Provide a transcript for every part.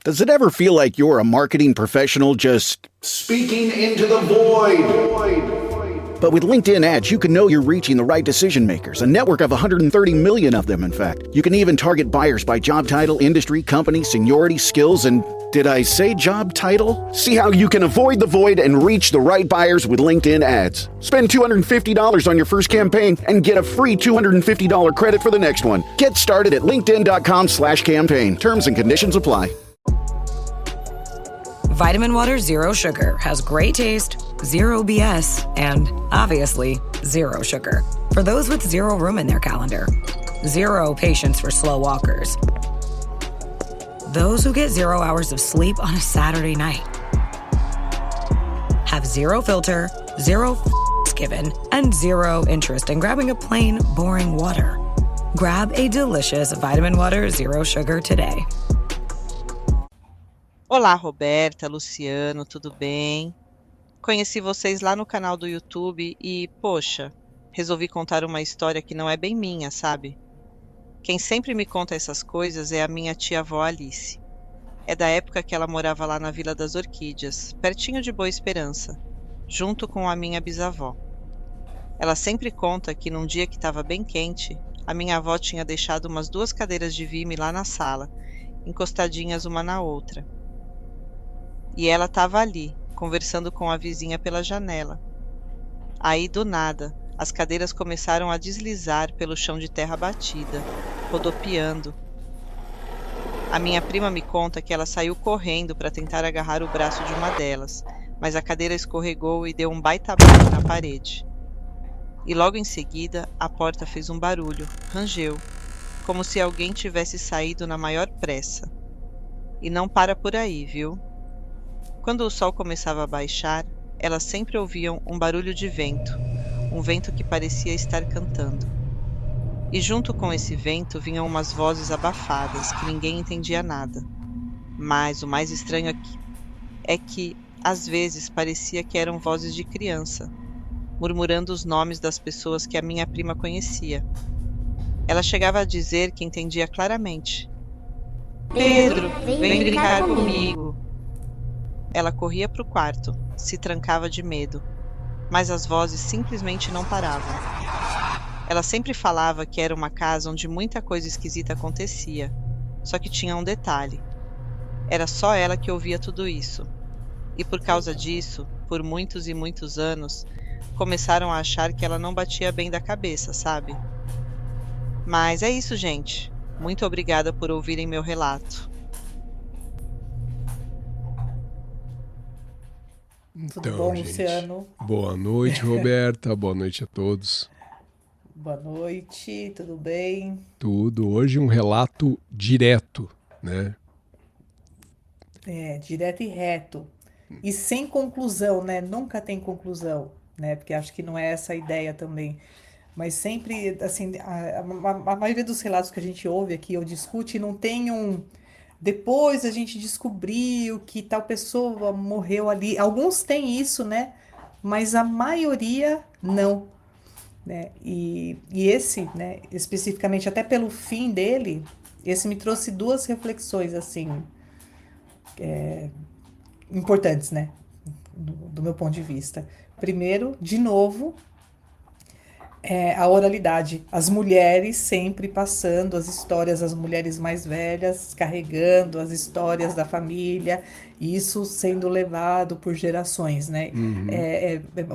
Does it ever feel like you're a marketing professional just speaking into the void? But with LinkedIn ads, you can know you're reaching the right decision makers, a network of 130 million of them, in fact. You can even target buyers by job title, industry, company, seniority, skills, and did I say job title? See how you can avoid the void and reach the right buyers with LinkedIn ads. Spend $250 on your first campaign and get a free $250 credit for the next one. Get started at linkedin.com/campaign. Terms and conditions apply. Vitamin Water Zero Sugar has great taste, zero BS, and obviously zero sugar. For those with zero room in their calendar, zero patience for slow walkers, those who get 0 hours of sleep on a Saturday night, have zero filter, zero given, and zero interest in grabbing a plain, boring water. Grab a delicious Vitamin Water Zero Sugar today. Olá, Roberta, Luciano, tudo bem? Conheci vocês lá no canal do YouTube e, poxa, resolvi contar uma história que não é bem minha, sabe? Quem sempre me conta essas coisas é a minha tia-avó Alice. É da época que ela morava lá na Vila das Orquídeas, pertinho de Boa Esperança, junto com a minha bisavó. Ela sempre conta que num dia que estava bem quente, a minha avó tinha deixado umas 2 cadeiras de vime lá na sala, encostadinhas uma na outra. E ela estava ali, conversando com a vizinha pela janela. Aí, do nada, as cadeiras começaram a deslizar pelo chão de terra batida, rodopiando. A minha prima me conta que ela saiu correndo para tentar agarrar o braço de uma delas, mas a cadeira escorregou e deu um baita bate na parede. E logo em seguida, a porta fez um barulho, rangeu, como se alguém tivesse saído na maior pressa. E não para por aí, viu? Quando o sol começava a baixar, elas sempre ouviam um barulho de vento, um vento que parecia estar cantando. E junto com esse vento vinham umas vozes abafadas, que ninguém entendia nada. Mas o mais estranho aqui é que, às vezes, parecia que eram vozes de criança, murmurando os nomes das pessoas que a minha prima conhecia. Ela chegava a dizer que entendia claramente. Pedro, vem brincar comigo. Ela corria para o quarto, se trancava de medo, mas as vozes simplesmente não paravam. Ela sempre falava que era uma casa onde muita coisa esquisita acontecia, só que tinha um detalhe. Era só ela que ouvia tudo isso. E por causa disso, por muitos e muitos anos, começaram a achar que ela não batia bem da cabeça, sabe? Mas é isso, gente. Muito obrigada por ouvirem meu relato. Tudo bom, gente. Luciano? Boa noite, Roberta. Boa noite a todos. Boa noite, tudo bem? Tudo. Hoje um relato direto, né? Direto e reto. E sem conclusão, né? Nunca tem conclusão, né? Porque acho que não é essa a ideia também. Mas sempre, assim, a maioria dos relatos que a gente ouve aqui ou discute não tem um... Depois a gente descobriu que tal pessoa morreu ali. Alguns têm isso, né? Mas a maioria não, né? E esse, né, especificamente, até pelo fim dele, esse me trouxe 2 reflexões, assim, importantes, né? Do meu ponto de vista. Primeiro, de novo, a oralidade. As mulheres sempre passando as histórias, as mulheres mais velhas carregando as histórias da família, isso sendo levado por gerações, né?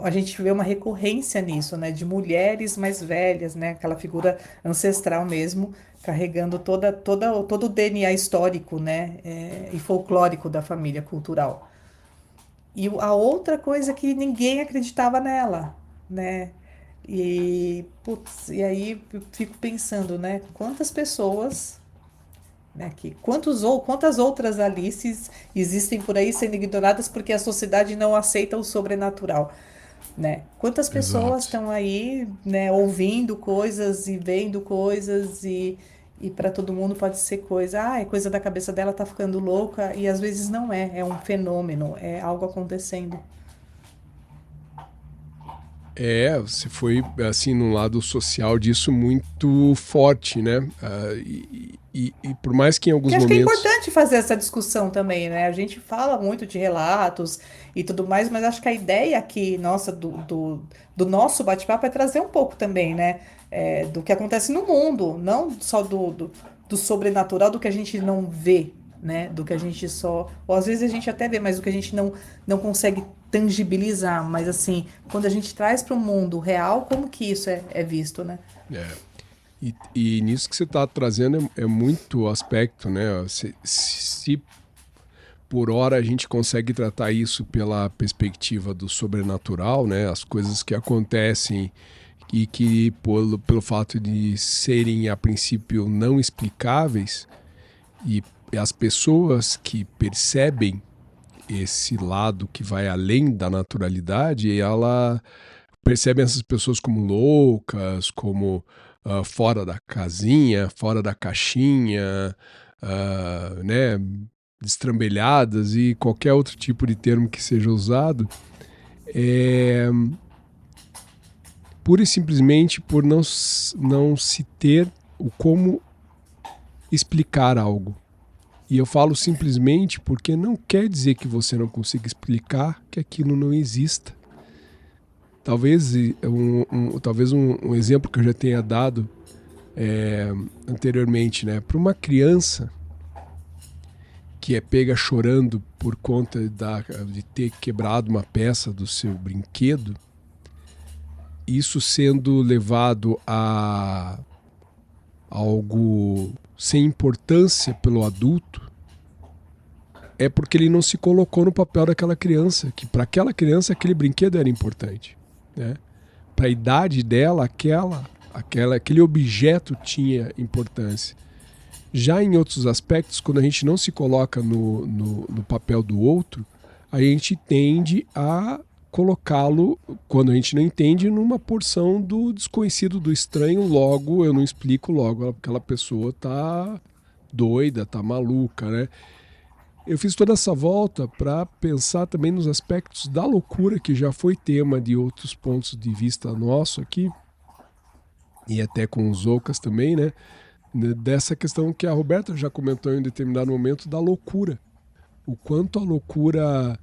A gente vê uma recorrência nisso, né? De mulheres mais velhas, né? Aquela figura ancestral mesmo, carregando todo o DNA histórico, né? E folclórico da família cultural. E a outra coisa que ninguém acreditava nela, né? E aí eu fico pensando, né? Quantas pessoas, né, quantas outras Alices existem por aí sendo ignoradas porque a sociedade não aceita o sobrenatural, né? Quantas pessoas estão aí, né, ouvindo coisas e vendo coisas e para todo mundo pode ser coisa, é coisa da cabeça dela, tá ficando louca, e às vezes não é um fenômeno, é algo acontecendo. Você foi, assim, num lado social disso muito forte, né? E por mais que em alguns Que acho que é momentos... importante fazer essa discussão também, né? A gente fala muito de relatos e tudo mais, mas acho que a ideia aqui, nossa, do nosso bate-papo é trazer um pouco também, né? Do que acontece no mundo, não só do sobrenatural, do que a gente não vê, né? Do que a gente só. Ou às vezes a gente até vê, mas do que a gente não consegue tangibilizar. Mas assim, quando a gente traz para o mundo real, como que isso é visto, né? É. E nisso que você está trazendo é muito aspecto, né? Se por hora a gente consegue tratar isso pela perspectiva do sobrenatural, né? As coisas que acontecem e que pelo fato de serem a princípio não explicáveis, e as pessoas que percebem esse lado que vai além da naturalidade, ela percebem essas pessoas como loucas, como fora da casinha, fora da caixinha, né, destrambelhadas e qualquer outro tipo de termo que seja usado, pura e simplesmente por não se ter o como explicar algo. E eu falo simplesmente porque não quer dizer que você não consiga explicar que aquilo não exista. Talvez um exemplo que eu já tenha dado anteriormente, né? Para uma criança que é pega chorando por conta de ter quebrado uma peça do seu brinquedo, isso sendo levado a algo sem importância pelo adulto, é porque ele não se colocou no papel daquela criança, que para aquela criança aquele brinquedo era importante, né? Para a idade dela, aquele objeto tinha importância. Já em outros aspectos, quando a gente não se coloca no papel do outro, a gente tende a colocá-lo, quando a gente não entende, numa porção do desconhecido, do estranho. Logo, eu não explico, logo aquela pessoa tá doida, tá maluca, né? Eu fiz toda essa volta para pensar também nos aspectos da loucura, que já foi tema de outros pontos de vista nosso aqui, e até com os Ocas também, né? Dessa questão que a Roberta já comentou em um determinado momento, da loucura. O quanto a loucura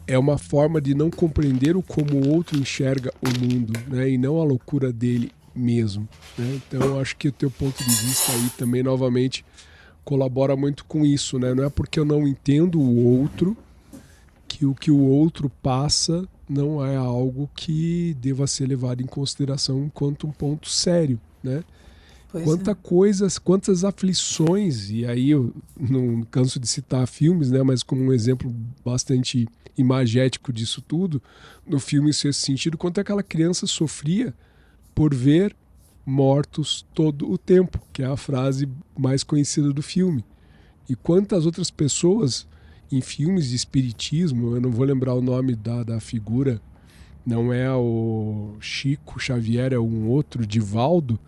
é uma forma de não compreender o como o outro enxerga o mundo, né? E não a loucura dele mesmo, né? Então eu acho que o teu ponto de vista aí também, novamente, colabora muito com isso, né? Não é porque eu não entendo o outro que o outro passa não é algo que deva ser levado em consideração enquanto um ponto sério, né? Quantas aflições, e aí eu não canso de citar filmes, né? Mas como um exemplo bastante imagético disso tudo, no filme Sexto Sentido, quanto aquela criança sofria por ver mortos todo o tempo, que é a frase mais conhecida do filme. E quantas outras pessoas em filmes de espiritismo, eu não vou lembrar o nome da figura, não é o Chico Xavier, é um outro, Divaldo.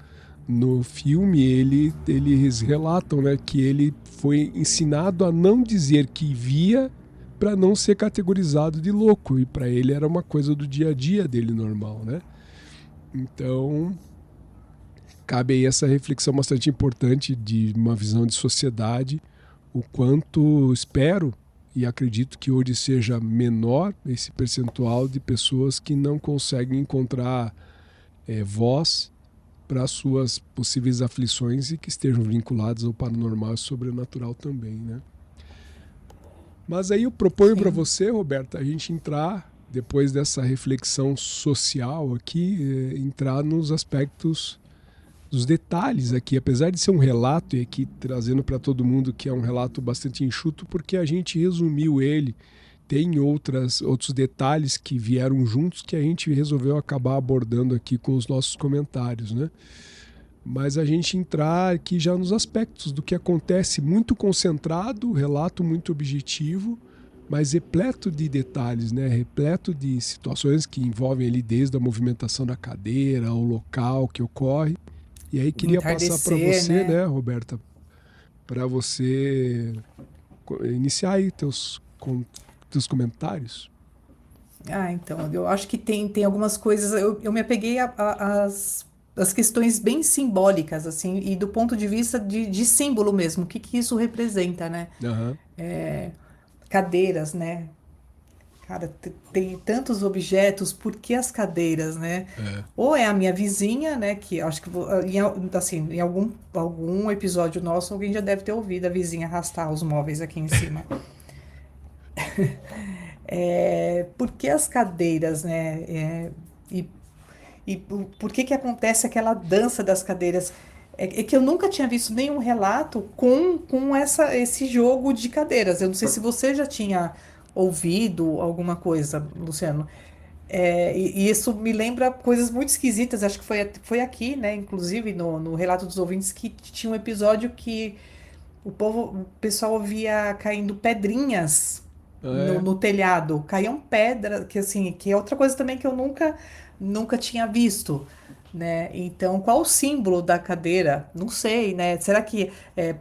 No filme eles relatam, né, que ele foi ensinado a não dizer que via para não ser categorizado de louco, e para ele era uma coisa do dia a dia dele normal, né? Então cabe aí essa reflexão bastante importante de uma visão de sociedade, o quanto espero e acredito que hoje seja menor esse percentual de pessoas que não conseguem encontrar voz para suas possíveis aflições e que estejam vinculadas ao paranormal e sobrenatural também, né? Mas aí eu proponho para você, Roberta, a gente entrar, depois dessa reflexão social aqui, entrar nos aspectos dos detalhes aqui, apesar de ser um relato, e aqui trazendo para todo mundo que é um relato bastante enxuto, porque a gente resumiu ele, tem outros detalhes que vieram juntos que a gente resolveu acabar abordando aqui com os nossos comentários, né? Mas a gente entrar aqui já nos aspectos do que acontece, muito concentrado, relato muito objetivo, mas repleto de detalhes, né? Repleto de situações que envolvem ali desde a movimentação da cadeira, o local que ocorre. E aí queria passar para você, né, Roberta, para você iniciar aí teus comentários. Então, eu acho que tem algumas coisas. Eu me apeguei às questões bem simbólicas, assim, e do ponto de vista de símbolo mesmo, o que que isso representa, né? Aham. Cadeiras, né? Cara, tem tantos objetos, por que as cadeiras, né? É. Ou é a minha vizinha, né? Que acho que assim, em algum episódio nosso, alguém já deve ter ouvido a vizinha arrastar os móveis aqui em cima. Por que as cadeiras, né? E, por que que acontece aquela dança das cadeiras? É que eu nunca tinha visto nenhum relato com esse jogo de cadeiras. Eu não sei se você já tinha ouvido alguma coisa, Luciano. E isso me lembra coisas muito esquisitas. Acho que foi aqui, né? Inclusive no relato dos ouvintes, que tinha um episódio que o pessoal via caindo pedrinhas no, É. no telhado. Caíam pedras, que assim, que é outra coisa também que eu nunca tinha visto, né? Então, qual o símbolo da cadeira? Não sei, né? Será que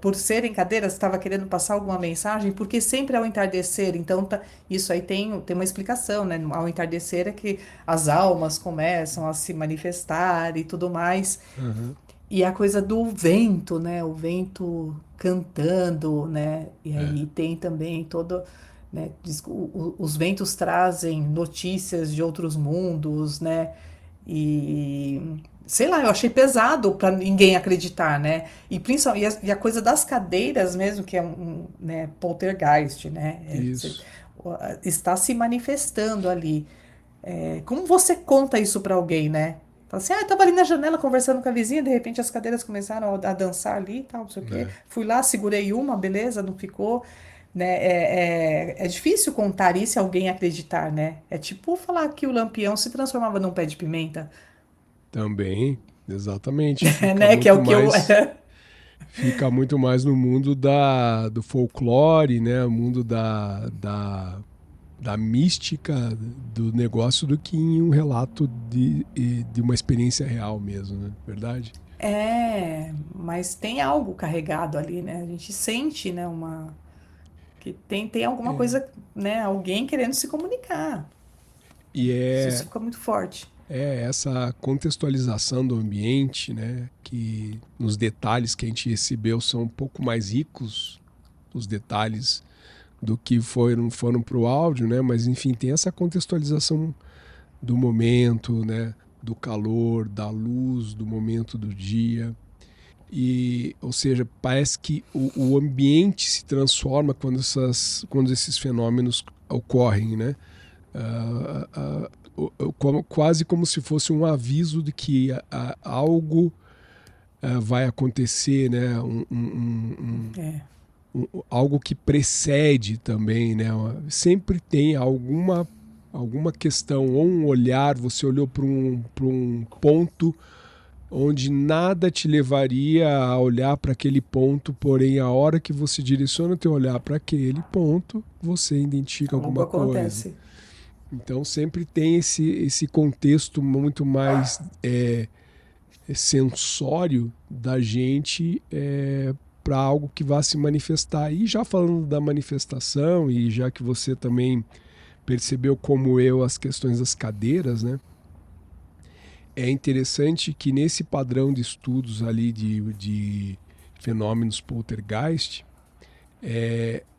por serem cadeiras estava querendo passar alguma mensagem? Porque sempre ao entardecer, então isso aí tem uma explicação, né? Ao entardecer é que as almas começam a se manifestar e tudo mais. Aham. E a coisa do vento, né? O vento cantando, né? E É. aí tem também todo, né? Os ventos trazem notícias de outros mundos, né? E sei lá, eu achei pesado para ninguém acreditar, né? E principalmente e a coisa das cadeiras mesmo, que é né, poltergeist, né? Isso. Está se manifestando ali. Como você conta isso para alguém, né? Fala assim, eu tava ali na janela conversando com a vizinha, de repente as cadeiras começaram a dançar ali e tal, não sei o quê. É. Fui lá, segurei uma, beleza, não ficou, né? É difícil contar isso e alguém acreditar, né? É tipo falar que o Lampião se transformava num pé de pimenta, Também, exatamente. Fica né? Que é muito o que eu... mais. Fica muito mais no mundo do folclore, né? O mundo da mística do negócio do que em um relato de uma experiência real mesmo, né? Verdade? Mas tem algo carregado ali, né? A gente sente, né, que tem alguma coisa, né, alguém querendo se comunicar. E Isso fica muito forte. essa contextualização do ambiente, né? Que nos detalhes que a gente recebeu são um pouco mais ricos, os detalhes do que foram para o áudio, né? Mas enfim, tem essa contextualização do momento, né? Do calor, da luz, do momento do dia. E, ou seja, parece que o ambiente se transforma quando esses fenômenos ocorrem, né? Quase como se fosse um aviso de que algo vai acontecer, né? Algo que precede também, né? Sempre tem alguma questão ou um olhar, você olhou para um ponto onde nada te levaria a olhar para aquele ponto, porém a hora que você direciona o teu olhar para aquele ponto, você identifica Algo alguma coisa. acontece. Então sempre tem esse contexto muito mais sensório da gente para algo que vá se manifestar. E já falando da manifestação, e já que você também percebeu como eu as questões das cadeiras, né? É interessante que nesse padrão de estudos ali de fenômenos poltergeist,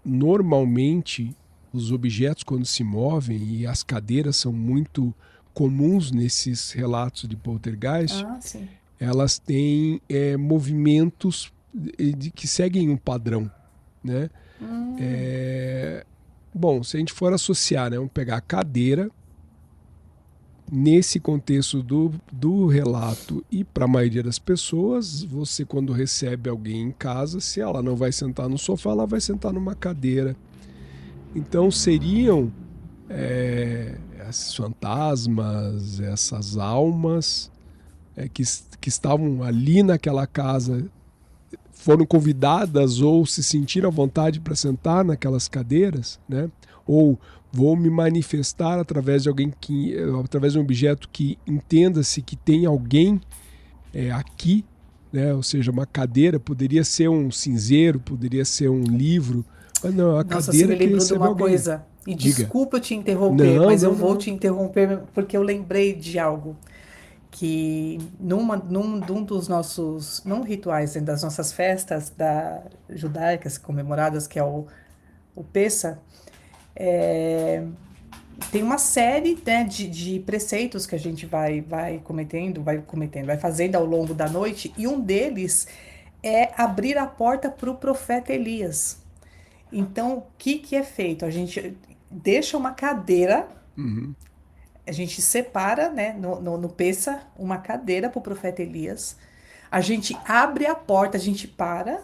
normalmente os objetos quando se movem, e as cadeiras são muito comuns nesses relatos de poltergeist, Sim. elas têm movimentos que seguem um padrão, né? Bom, se a gente for associar, né, vamos pegar a cadeira, nesse contexto do relato e para a maioria das pessoas, você quando recebe alguém em casa, se ela não vai sentar no sofá, ela vai sentar numa cadeira. Então seriam esses fantasmas, essas almas que estavam ali naquela casa, foram convidadas ou se sentiram à vontade para sentar naquelas cadeiras, né? Ou vou me manifestar através de através de um objeto que entenda-se que tem alguém aqui, né? Ou seja, uma cadeira poderia ser um cinzeiro, poderia ser um livro, Ah, não, a Nossa, você cadeira me que lembrou de recebe uma alguém. coisa. E Diga. desculpa eu te interromper, Não, mas eu não, vou não. te interromper porque eu lembrei de algo que num dos nossos, não rituais, né, das nossas festas judaicas comemoradas, que é o Pessa, tem uma série, né, de preceitos que a gente vai fazendo ao longo da noite, e um deles é abrir a porta para o profeta Elias. Então, o que que é feito? A gente deixa uma cadeira, Uhum. a gente separa, né, no Pessa, uma cadeira para o profeta Elias. A gente abre a porta, a gente para,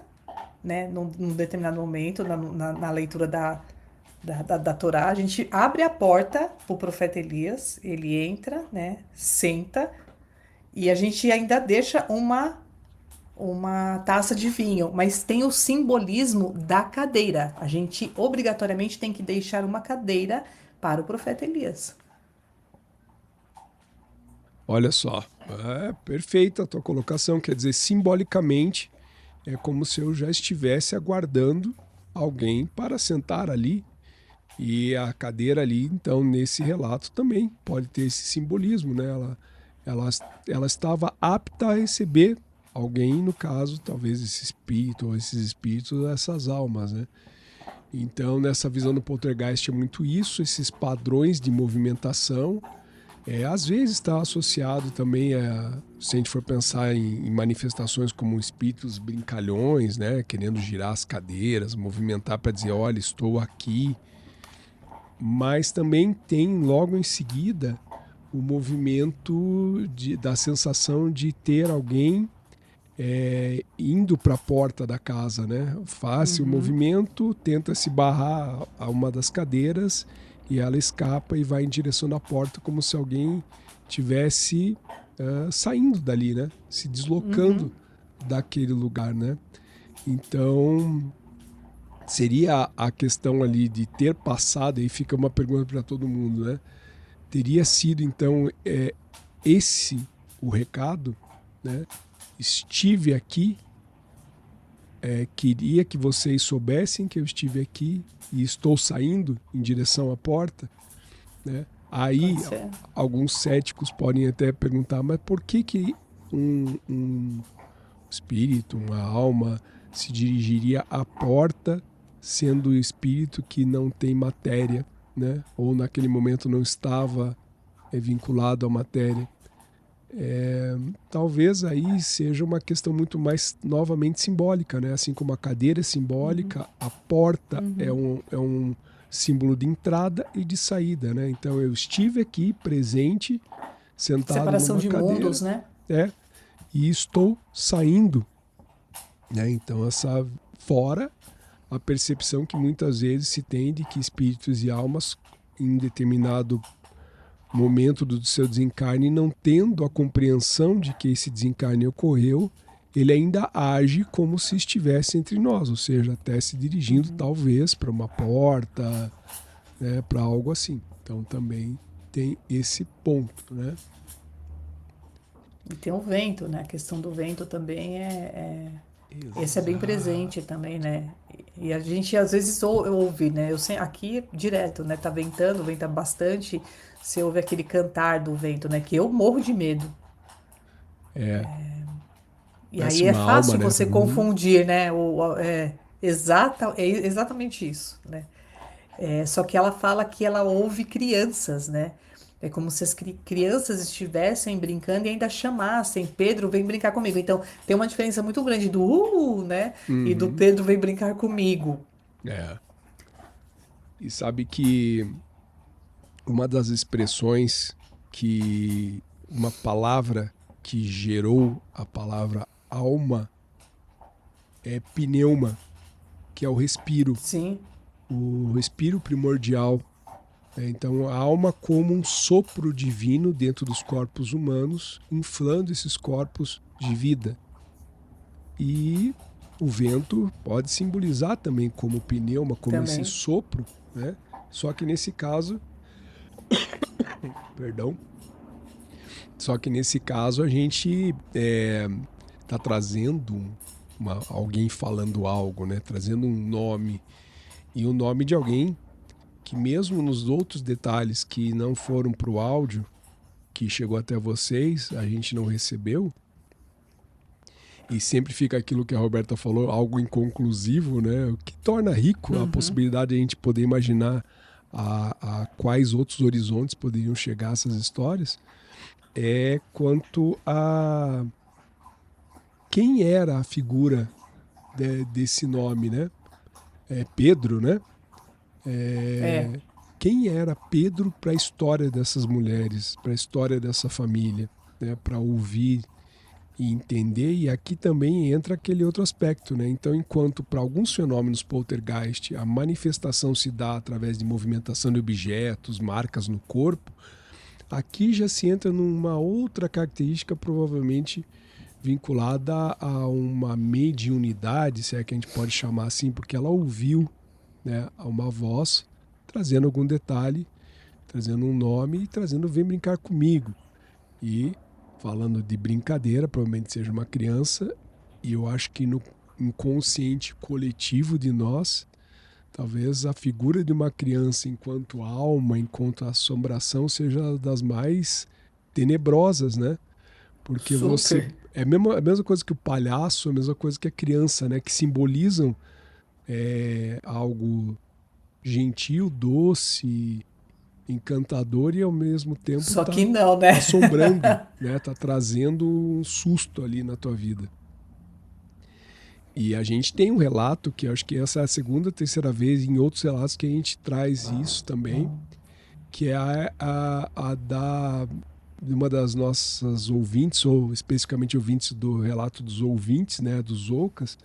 né, num determinado momento, na leitura da Torá, a gente abre a porta para o profeta Elias, ele entra, né, senta, e a gente ainda deixa uma taça de vinho, mas tem o simbolismo da cadeira. A gente obrigatoriamente tem que deixar uma cadeira para o profeta Elias. Olha só, é perfeita a tua colocação, quer dizer, simbolicamente é como se eu já estivesse aguardando alguém para sentar ali. E a cadeira ali, então, nesse relato também pode ter esse simbolismo, né? Ela, ela estava apta a receber alguém, no caso, talvez esse espírito ou esses espíritos, essas almas, né? Então, nessa visão do poltergeist é muito isso, esses padrões de movimentação. Às vezes está associado também se a gente for pensar em manifestações como espíritos brincalhões, né? Querendo girar as cadeiras, movimentar para dizer, olha, estou aqui. Mas também tem logo em seguida o movimento da sensação de ter alguém indo para a porta da casa, né? Faz o movimento, tenta se barrar a uma das cadeiras e ela escapa e vai em direção da porta como se alguém tivesse saindo dali, né? Se deslocando daquele lugar, né? Então seria a questão ali de ter passado, aí fica uma pergunta para todo mundo, né? Teria sido então esse o recado, né? Estive aqui, queria que vocês soubessem que eu estive aqui e estou saindo em direção à porta, né? Aí alguns céticos podem até perguntar, mas por que um espírito, uma alma se dirigiria à porta sendo o espírito que não tem matéria, né? Ou naquele momento não estava vinculado à matéria? Talvez aí seja uma questão muito mais novamente simbólica, né? Assim como a cadeira é simbólica, a porta é um símbolo de entrada e de saída, né? Então eu estive aqui presente, sentado Separação numa de cadeira, mundos, né? E estou saindo, né? Então fora a percepção que muitas vezes se tem de que espíritos e almas em determinado momento do seu desencarne, não tendo a compreensão de que esse desencarne ocorreu, ele ainda age como se estivesse entre nós, ou seja, até se dirigindo talvez para uma porta, né, para algo assim. Então também tem esse ponto, né? E tem o vento, né? A questão do vento também esse é bem presente também, né? E a gente às vezes ouve, né? Aqui direto, né? Tá ventando, venta bastante. Você ouve aquele cantar do vento, né? Que eu morro de medo. E Parece aí é uma fácil alma, né? você confundir, né? É exatamente isso, né? Só que ela fala que ela ouve crianças, né? É como se as crianças estivessem brincando e ainda chamassem, Pedro, vem brincar comigo. Então, tem uma diferença muito grande do né? E do Pedro, vem brincar comigo. E sabe que uma das expressões uma palavra que gerou a palavra alma é pneuma, que é o respiro. Sim. O respiro primordial. Então a alma como um sopro divino dentro dos corpos humanos, inflando esses corpos de vida. E o vento pode simbolizar também como pneuma, como esse sopro, né? Só que nesse caso perdão, só que nesse caso a gente está trazendo alguém falando algo, né? Trazendo um nome. E o nome de alguém que, mesmo nos outros detalhes que não foram para o áudio, que chegou até vocês, a gente não recebeu. E sempre fica aquilo que a Roberta falou, algo inconclusivo, né? O que torna rico a possibilidade de a gente poder imaginar a quais outros horizontes poderiam chegar essas histórias, é quanto a quem era a figura desse nome, né? Pedro, né? Quem era Pedro para a história dessas mulheres, para a história dessa família, né? Para ouvir e entender, e aqui também entra aquele outro aspecto, né? Então, enquanto para alguns fenômenos poltergeist a manifestação se dá através de movimentação de objetos, marcas no corpo, aqui já se entra numa outra característica provavelmente vinculada a uma mediunidade, se é que a gente pode chamar assim, porque ela ouviu, né, uma voz trazendo algum detalhe, trazendo um nome e trazendo "vem brincar comigo". E falando de brincadeira, provavelmente seja uma criança, e eu acho que no inconsciente coletivo de nós, talvez a figura de uma criança enquanto alma, enquanto assombração, seja das mais tenebrosas, né? Porque Super. você... É a mesma coisa que o palhaço, a mesma coisa que a criança, né? Que simbolizam algo gentil, doce, encantador e ao mesmo tempo Só que não, né? assombrando, né? Tá trazendo um susto ali na tua vida. E a gente tem um relato que eu acho que essa é a segunda, terceira vez em outros relatos que a gente traz isso também, que é a da uma das nossas ouvintes, ou especificamente ouvintes do relato dos ouvintes, né, dos Ocas,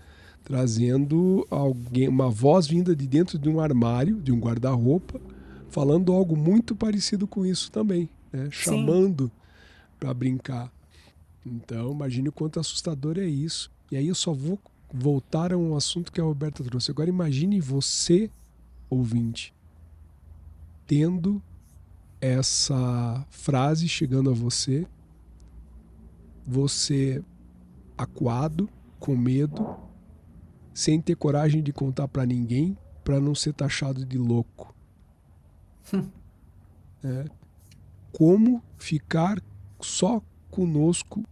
trazendo uma voz vinda de dentro de um armário, de um guarda-roupa, falando algo muito parecido com isso também, né? Chamando para brincar. Então, imagine o quanto assustador é isso. E aí eu só vou voltar a um assunto que a Roberta trouxe. Agora imagine você, ouvinte, tendo essa frase chegando a você, você acuado, com medo, sem ter coragem de contar para ninguém, para não ser taxado de louco. Como ficar só conosco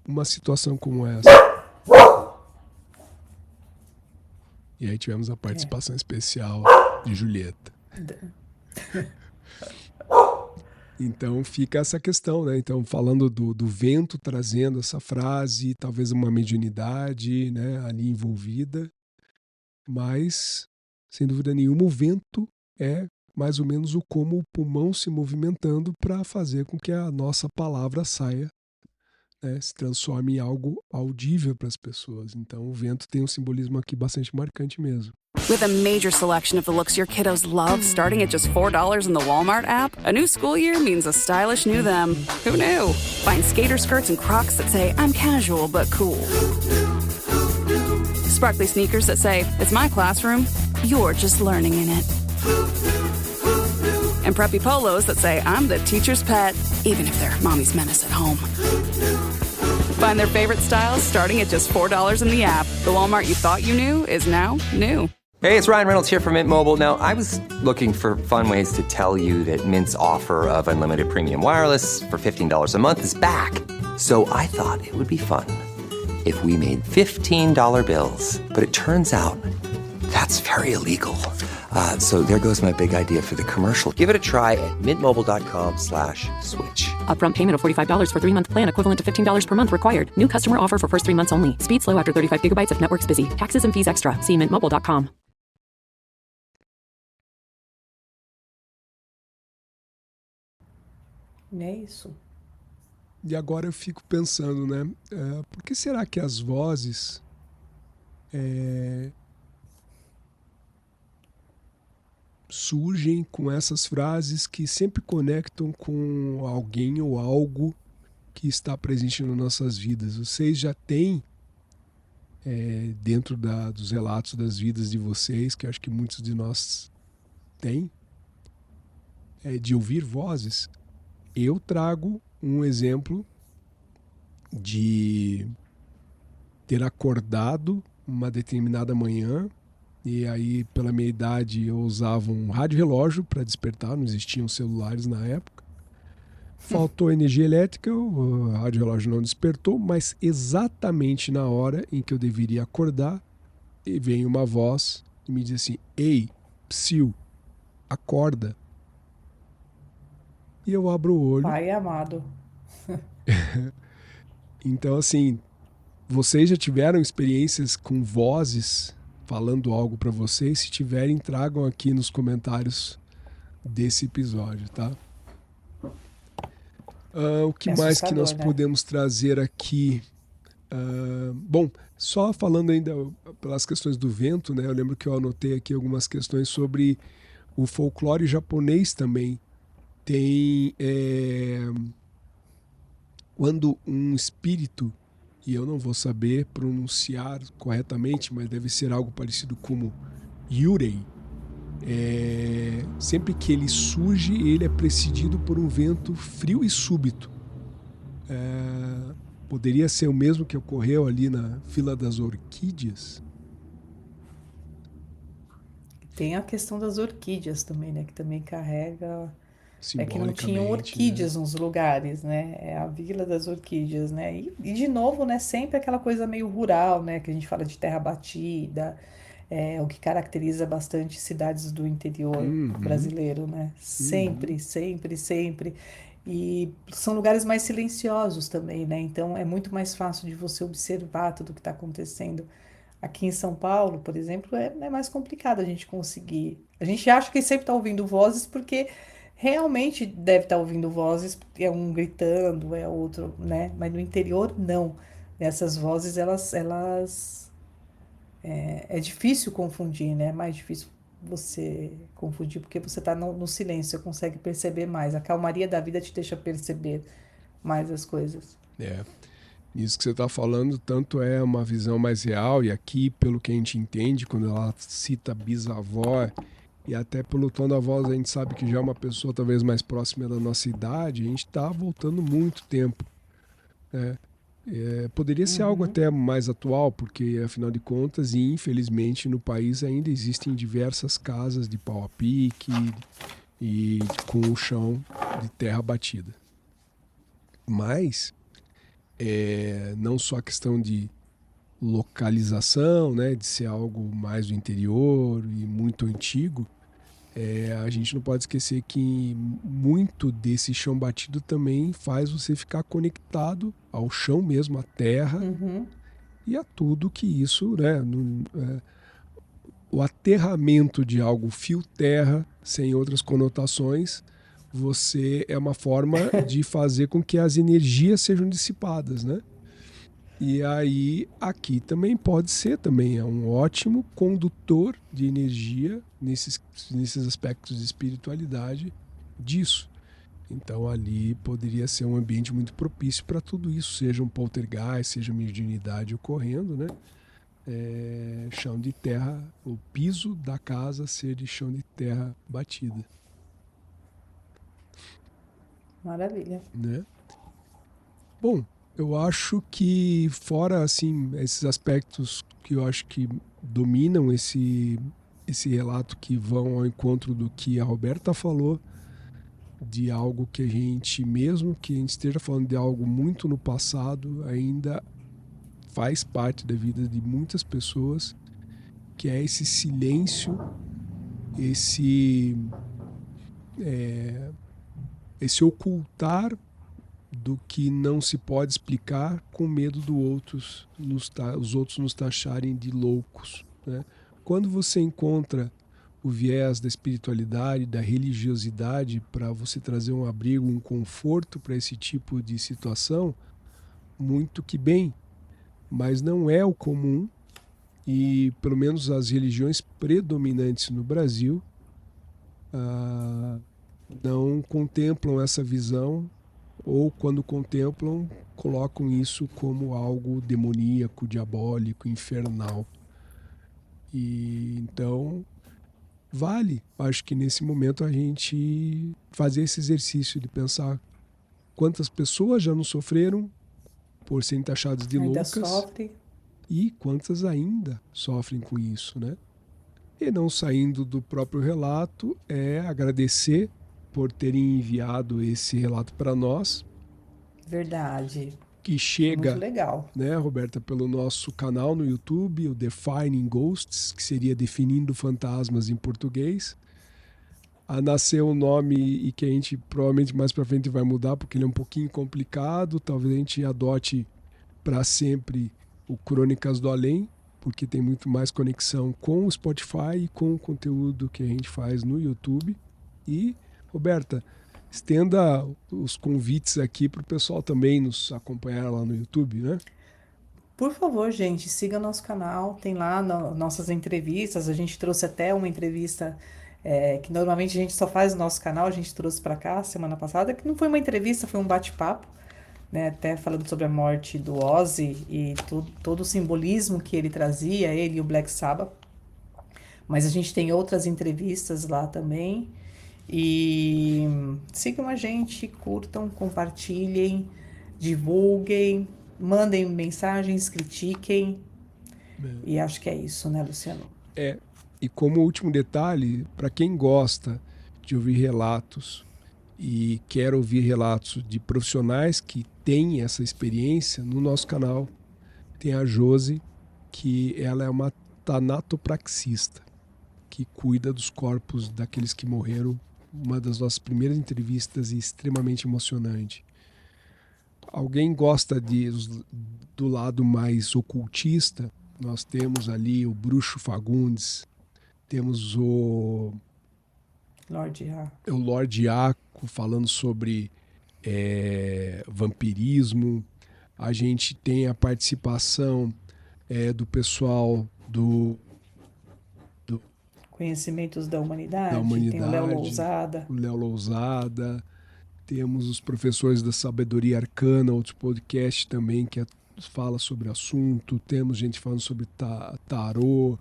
uma situação como essa? E aí tivemos a participação especial de Julieta. Então fica essa questão, né? Então, falando do vento trazendo essa frase, talvez uma mediunidade, né, ali envolvida, mas, sem dúvida nenhuma, o vento é mais ou menos como o pulmão se movimentando para fazer com que a nossa palavra saia, né, se transforme em algo audível para as pessoas. Então o vento tem um simbolismo aqui bastante marcante mesmo. With a major selection of the looks your kiddos love starting at just $4 in the Walmart app, a new school year means a stylish new them. Who knew? Find skater skirts and Crocs that say, I'm casual but cool. Sparkly sneakers that say, it's my classroom, you're just learning in it. And preppy polos that say, I'm the teacher's pet, even if they're mommy's menace at home. Find their favorite styles starting at just $4 in the app. The Walmart you thought you knew is now new. Hey, it's Ryan Reynolds here from Mint Mobile. Now, I was looking for fun ways to tell you that Mint's offer of unlimited premium wireless for $15 a month is back. So I thought it would be fun if we made $15 bills. But it turns out that's very illegal. So there goes my big idea for the commercial. Give it a try at mintmobile.com/switch. Upfront payment of $45 for 3-month plan equivalent to $15 per month required. New customer offer for first 3 months only. Speed slow after 35 gigabytes if network's busy. Taxes and fees extra. See mintmobile.com. É isso. E agora eu fico pensando, né? Por que será que as vozes surgem com essas frases que sempre conectam com alguém ou algo que está presente nas nossas vidas? Vocês já têm, dentro dos relatos das vidas de vocês, que acho que muitos de nós têm, de ouvir vozes? Eu trago um exemplo de ter acordado uma determinada manhã E aí, pela minha idade, eu usava um rádio relógio para despertar, não existiam celulares na época. Faltou energia elétrica, o rádio relógio não despertou, mas exatamente na hora em que eu deveria acordar, vem uma voz e me diz assim: ei, psiu, acorda. E eu abro o olho. Pai amado. Então, assim, vocês já tiveram experiências com vozes falando algo para vocês? Se tiverem, tragam aqui nos comentários desse episódio, tá? O que mais que nós podemos trazer aqui? Bom, só falando ainda pelas questões do vento, né? Eu lembro que eu anotei aqui algumas questões sobre o folclore japonês também. Tem quando um espírito, e eu não vou saber pronunciar corretamente, mas deve ser algo parecido como Yurei, sempre que ele surge, ele é precedido por um vento frio e súbito. Poderia ser o mesmo que ocorreu ali na Vila das Orquídeas? Tem a questão das orquídeas também, né? Que também carrega. É que não tinham Simbolicamente, orquídeas nos lugares, né? É a Vila das Orquídeas, né? E de novo, né? Sempre aquela coisa meio rural, né? Que a gente fala de terra batida, o que caracteriza bastante cidades do interior brasileiro, né? Sempre, sempre, sempre. E são lugares mais silenciosos também, né? Então é muito mais fácil de você observar tudo o que está acontecendo. Aqui em São Paulo, por exemplo, é mais complicado a gente conseguir. A gente acha que sempre está ouvindo vozes porque realmente deve estar ouvindo vozes, é um gritando, é outro, né? Mas no interior, não. Essas vozes, é difícil confundir, né? É mais difícil você confundir porque você está no silêncio, você consegue perceber mais. A calmaria da vida te deixa perceber mais as coisas. Isso que você está falando, tanto é uma visão mais real, e aqui, pelo que a gente entende, quando ela cita bisavó, e até pelo tom da voz, a gente sabe que já é uma pessoa talvez mais próxima da nossa idade, a gente está voltando muito tempo. Poderia ser algo até mais atual, porque afinal de contas, e infelizmente no país ainda existem diversas casas de pau a pique e com o chão de terra batida. Mas não só a questão de localização, né, de ser algo mais do interior e muito antigo, a gente não pode esquecer que muito desse chão batido também faz você ficar conectado ao chão mesmo, à terra, e a tudo que isso, né, o aterramento de algo fio-terra, sem outras conotações, você é uma forma de fazer com que as energias sejam dissipadas, né? E aí, aqui também pode ser, também é um ótimo condutor de energia nesses aspectos de espiritualidade disso. Então ali poderia ser um ambiente muito propício para tudo isso, seja um poltergeist, seja mediunidade ocorrendo, né? Chão de terra, o piso da casa ser de chão de terra batida. Maravilha. Né? Bom, eu acho que fora assim esses aspectos que eu acho que dominam esse relato, que vão ao encontro do que a Roberta falou, de algo que a gente, mesmo que a gente esteja falando de algo muito no passado, ainda faz parte da vida de muitas pessoas, que é esse silêncio, esse ocultar do que não se pode explicar, com medo do os outros nos taxarem de loucos, né? Quando você encontra o viés da espiritualidade, da religiosidade, para você trazer um abrigo, um conforto para esse tipo de situação, muito que bem, mas não é o comum, e pelo menos as religiões predominantes no Brasil não contemplam essa visão, ou quando contemplam, colocam isso como algo demoníaco, diabólico, infernal. E então vale, acho que nesse momento, a gente fazer esse exercício de pensar quantas pessoas já não sofreram por serem taxadas de ainda loucas sofre. e quantas ainda sofrem com isso, né? E não saindo do próprio relato, é agradecer por terem enviado esse relato para nós, Verdade. que Muito chega, legal. né, Roberta, pelo nosso canal no YouTube, o Defining Ghosts, que seria Definindo Fantasmas em português. A nascer um nome e que a gente provavelmente mais para frente vai mudar, porque ele é um pouquinho complicado. Talvez a gente adote para sempre o Crônicas do Além, porque tem muito mais conexão com o Spotify e com o conteúdo que a gente faz no YouTube. E, Roberta, estenda os convites aqui para o pessoal também nos acompanhar lá no YouTube, né? Por favor, gente, siga nosso canal. Tem lá nossas entrevistas. A gente trouxe até uma entrevista que normalmente a gente só faz no nosso canal. A gente trouxe para cá semana passada, que não foi uma entrevista, foi um bate-papo, né? Até falando sobre a morte do Ozzy e todo o simbolismo que ele trazia, ele e o Black Sabbath. Mas a gente tem outras entrevistas lá também. E sigam a gente, curtam, compartilhem, divulguem, mandem mensagens, critiquem. E acho que é isso, né, Luciano? E como último detalhe, para quem gosta de ouvir relatos e quer ouvir relatos de profissionais que têm essa experiência, no nosso canal tem a Josi, que ela é uma tanatopraxista, que cuida dos corpos daqueles que morreram. Uma das nossas primeiras entrevistas e extremamente emocionante. Alguém gosta do lado mais ocultista? Nós temos ali o Bruxo Fagundes, temos o Lorde Iaco falando sobre vampirismo. A gente tem a participação do pessoal do Conhecimentos da Humanidade, tem o Léo Lousada, temos os professores da Sabedoria Arcana, outro podcast também que fala sobre o assunto, temos gente falando sobre tarô,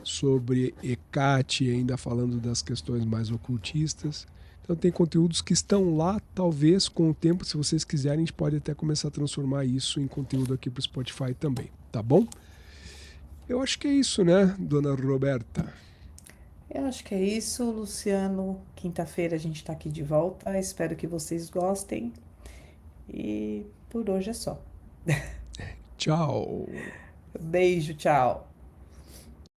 sobre Hecate, ainda falando das questões mais ocultistas. Então tem conteúdos que estão lá, talvez com o tempo, se vocês quiserem, a gente pode até começar a transformar isso em conteúdo aqui para o Spotify também, tá bom? Eu acho que é isso, né, dona Roberta? Eu acho que é isso, Luciano. Quinta-feira a gente tá aqui de volta. Espero que vocês gostem. E por hoje é só. Tchau. Beijo, tchau.